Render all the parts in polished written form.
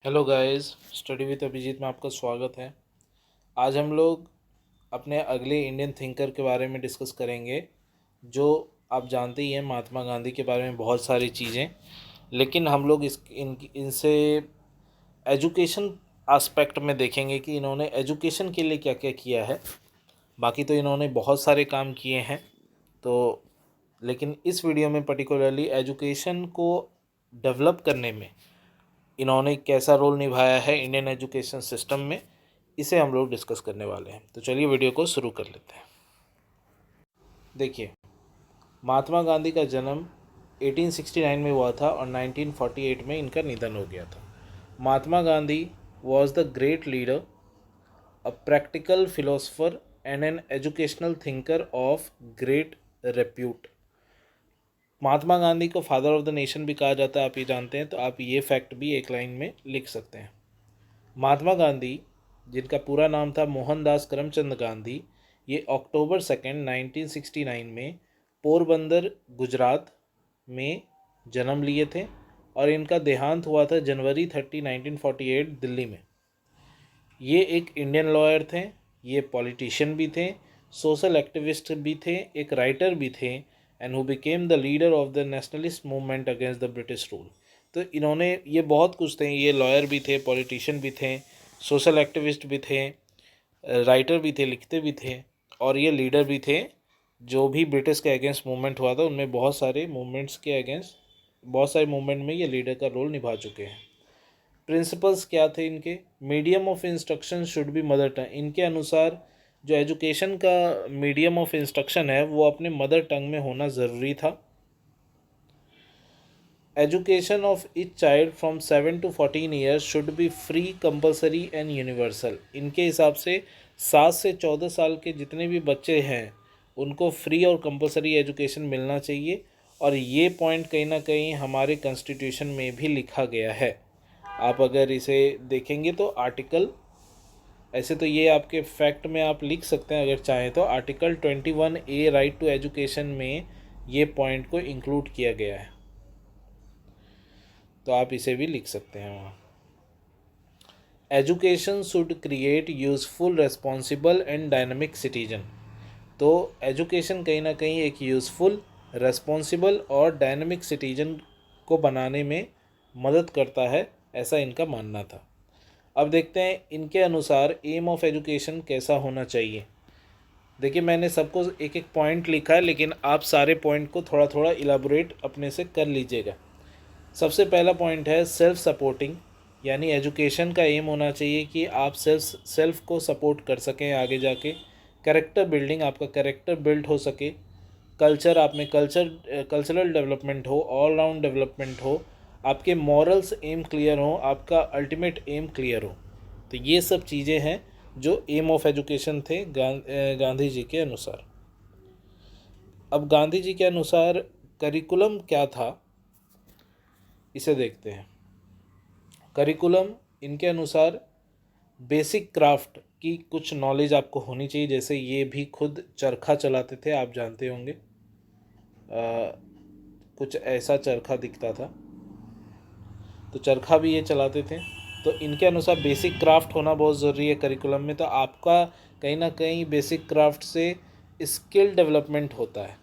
Hello guys, study with Abhijeet में आपका स्वागत है। आज हम लोग अपने अगले इंडियन थिंकर के बारे में डिस्कस करेंगे। जो आप जानते ही हैं, महात्मा गांधी के बारे में बहुत सारी चीज़ें, लेकिन हम लोग इनसे एजुकेशन एस्पेक्ट में देखेंगे कि इन्होंने एजुकेशन के लिए क्या क्या किया है। बाकी तो इन्होंने बहुत सारे काम किए हैं, तो लेकिन इस वीडियो में पर्टिकुलरली एजुकेशन को डेवलप करने में इन्होंने कैसा रोल निभाया है इंडियन एजुकेशन सिस्टम में, इसे हम लोग डिस्कस करने वाले हैं। तो चलिए वीडियो को शुरू कर लेते हैं। देखिए, महात्मा गांधी का जन्म 1869 में हुआ था और 1948 में इनका निधन हो गया था। Mahatma Gandhi was the great leader, a practical philosopher and an educational thinker of great repute. Mahatma Gandhi को फादर ऑफ द नेशन भी कहा जाता है, आप ये जानते हैं, तो आप ये फैक्ट भी एक लाइन में लिख सकते हैं। महात्मा गांधी, जिनका पूरा नाम था मोहनदास करमचंद गांधी, ये अक्टूबर 2 1969 में पोरबंदर गुजरात में जन्म लिए थे और इनका देहांत हुआ था जनवरी 30 1948 दिल्ली में। ये एक इंडियन लॉयर थे, ये पॉलिटिशियन भी थे, सोशल एक्टिविस्ट भी थे, एक राइटर भी थे, and who became the leader of the nationalist movement against the British rule. तो इन्होंने ये बहुत कुछ थे, ये लॉयर भी थे, पॉलिटिशियन भी थे, सोशल एक्टिविस्ट भी थे, राइटर भी थे, लिखते भी थे, और ये लीडर भी थे। जो भी ब्रिटिश के अगेंस्ट मूवमेंट हुआ था उनमें बहुत सारे मूवमेंट्स के अगेंस्ट, बहुत सारे मूवमेंट में ये लीडर का रोल निभा चुके हैं। प्रिंसिपल्स क्या थे इनके? Medium of instruction should be mother टंग। इनके अनुसार जो एजुकेशन का मीडियम ऑफ इंस्ट्रक्शन है वो अपने मदर टंग में होना ज़रूरी था। Education of each child from 7 to 14 years should be free, compulsory and universal. इनके हिसाब से 7 से 14 साल के जितने भी बच्चे हैं उनको फ्री और कंपलसरी एजुकेशन मिलना चाहिए, और ये पॉइंट कहीं ना कहीं हमारे कॉन्स्टिट्यूशन में भी लिखा गया है। आप अगर इसे देखेंगे तो आर्टिकल, ऐसे तो ये आपके फैक्ट में आप लिख सकते हैं अगर चाहें तो, article 21A right to education में ये पॉइंट को इंक्लूड किया गया है, तो आप इसे भी लिख सकते हैं वहाँ। Education should create useful, responsible and dynamic citizen. तो एजुकेशन कहीं ना कहीं एक यूज़फुल, रेस्पॉन्सिबल और डायनामिक सिटीजन को बनाने में मदद करता है, ऐसा इनका मानना था। अब देखते हैं इनके अनुसार एम ऑफ एजुकेशन कैसा होना चाहिए। देखिए, मैंने सबको एक एक पॉइंट लिखा है, लेकिन आप सारे पॉइंट को थोड़ा थोड़ा इलाबोरेट अपने से कर लीजिएगा। सबसे पहला पॉइंट है सेल्फ सपोर्टिंग, यानी एजुकेशन का एम होना चाहिए कि आप सेल्फ को सपोर्ट कर सकें आगे जाके। कैरेक्टर बिल्डिंग, आपका कैरेक्टर बिल्ड हो सके। कल्चर, आप में कल्चरल डेवलपमेंट हो, ऑल राउंड डेवलपमेंट हो, आपके मॉरल्स एम क्लियर हो, आपका अल्टीमेट एम क्लियर हो। तो ये सब चीज़ें हैं जो एम ऑफ एजुकेशन थे गांधी जी के अनुसार। अब गांधी जी के अनुसार करिकुलम क्या था, इसे देखते हैं। करिकुलम इनके अनुसार बेसिक क्राफ्ट की कुछ नॉलेज आपको होनी चाहिए। जैसे ये भी खुद चरखा चलाते थे, आप जानते होंगे, कुछ ऐसा चरखा दिखता था, तो चरखा भी ये चलाते थे। तो इनके अनुसार बेसिक क्राफ्ट होना बहुत ज़रूरी है करिकुलम में। तो आपका कहीं ना कहीं बेसिक क्राफ्ट से स्किल डेवलपमेंट होता है।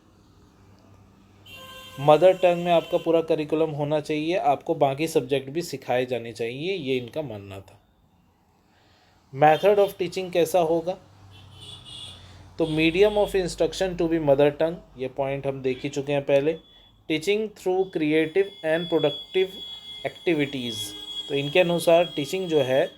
मदर टंग में आपका पूरा करिकुलम होना चाहिए, आपको बाकी सब्जेक्ट भी सिखाए जाने चाहिए, ये इनका मानना था। मेथड ऑफ टीचिंग कैसा होगा? तो medium of instruction to be mother tongue, ये पॉइंट हम देख ही चुके हैं पहले। Teaching through creative and productive activities, तो इनके अनुसार टीचिंग जो है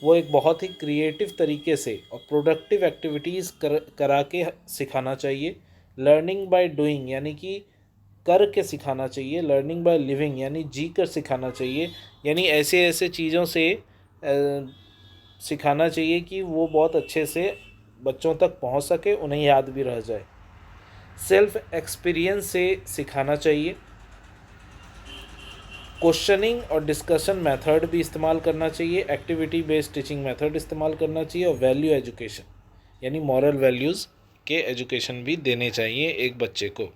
वो एक बहुत ही क्रिएटिव तरीके से और प्रोडक्टिव एक्टिविटीज़ करा के सिखाना चाहिए। लर्निंग बाय डूइंग, यानी कि कर के सिखाना चाहिए। लर्निंग बाय लिविंग, यानी जी कर सिखाना चाहिए, यानी ऐसे ऐसे चीज़ों से सिखाना चाहिए कि वो बहुत अच्छे से बच्चों तक पहुंच सके, उन्हें याद भी रह जाए। सेल्फ एक्सपीरियंस से सिखाना चाहिए। क्वेश्चनिंग और डिस्कशन मेथड भी इस्तेमाल करना चाहिए। एक्टिविटी बेस्ड टीचिंग मेथड इस्तेमाल करना चाहिए। और वैल्यू एजुकेशन, यानी मॉरल वैल्यूज़ के एजुकेशन भी देने चाहिए एक बच्चे को।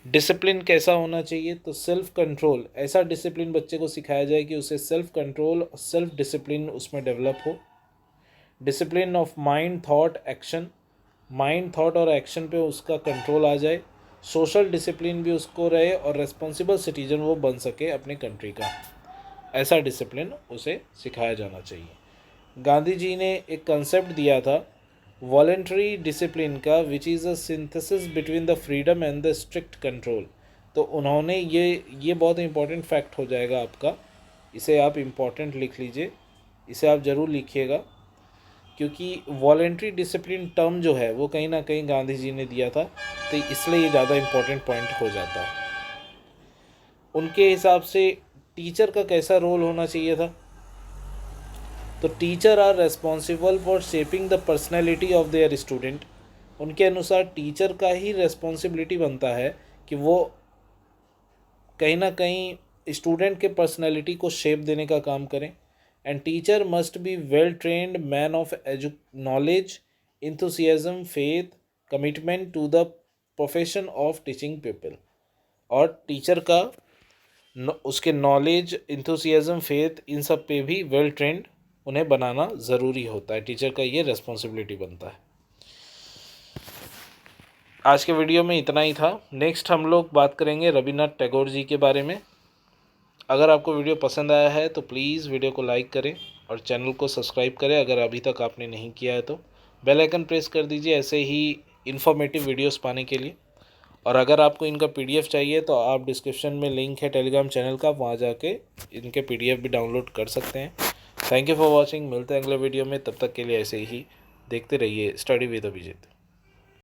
डिसिप्लिन कैसा होना चाहिए, तो सेल्फ कंट्रोल, ऐसा डिसिप्लिन बच्चे को सिखाया जाए कि उसे सेल्फ कंट्रोल और सेल्फ डिसिप्लिन उसमें डेवलप हो। Discipline of mind, thought, action, mind, thought और एक्शन पे उसका कंट्रोल आ जाए। सोशल डिसिप्लिन भी उसको रहे और रेस्पॉन्सिबल सिटीजन वो बन सके अपनी कंट्री का, ऐसा डिसिप्लिन उसे सिखाया जाना चाहिए। गांधी जी ने एक कंसेप्ट दिया था वॉलेंट्री डिसिप्लिन का, which is a synthesis between the freedom and the strict control. तो उन्होंने ये बहुत इंपॉर्टेंट फैक्ट हो जाएगा आपका, इसे आप इम्पॉर्टेंट लिख लीजिए, इसे आप ज़रूर लिखिएगा, क्योंकि वॉलेंट्री डिसिप्लिन टर्म जो है वो कहीं ना कहीं गांधी जी ने दिया था, तो इसलिए ये ज़्यादा इम्पॉर्टेंट पॉइंट हो जाता है। उनके हिसाब से टीचर का कैसा रोल होना चाहिए था, तो teacher are responsible for shaping the personality of their student. उनके अनुसार टीचर का ही रेस्पॉन्सिबिलिटी बनता है कि वो कहीं ना कहीं स्टूडेंट के पर्सनैलिटी को शेप देने का काम करें। And teacher must be well trained man of knowledge, enthusiasm, faith, commitment to the profession of teaching people. और टीचर का उसके नॉलेज, इंथुसियाज्म, फेथ, इन सब पे भी वेल ट्रेंड उन्हें बनाना ज़रूरी होता है। टीचर का ये रेस्पॉन्सिबिलिटी बनता है। आज के वीडियो में इतना ही था। नेक्स्ट हम लोग बात करेंगे रविन्द्रनाथ टैगोर जी के बारे में। अगर आपको वीडियो पसंद आया है तो प्लीज़ वीडियो को लाइक करें और चैनल को सब्सक्राइब करें अगर अभी तक आपने नहीं किया है तो। बेल आइकन प्रेस कर दीजिए ऐसे ही इन्फॉर्मेटिव वीडियोस पाने के लिए। और अगर आपको इनका PDF चाहिए तो आप डिस्क्रिप्शन में लिंक है टेलीग्राम चैनल का, वहाँ जाके इनके PDF भी डाउनलोड कर सकते हैं। Thank you for watching. मिलते हैं अगले वीडियो में, तब तक के लिए ऐसे ही देखते रहिए स्टडी विद अभिजीत।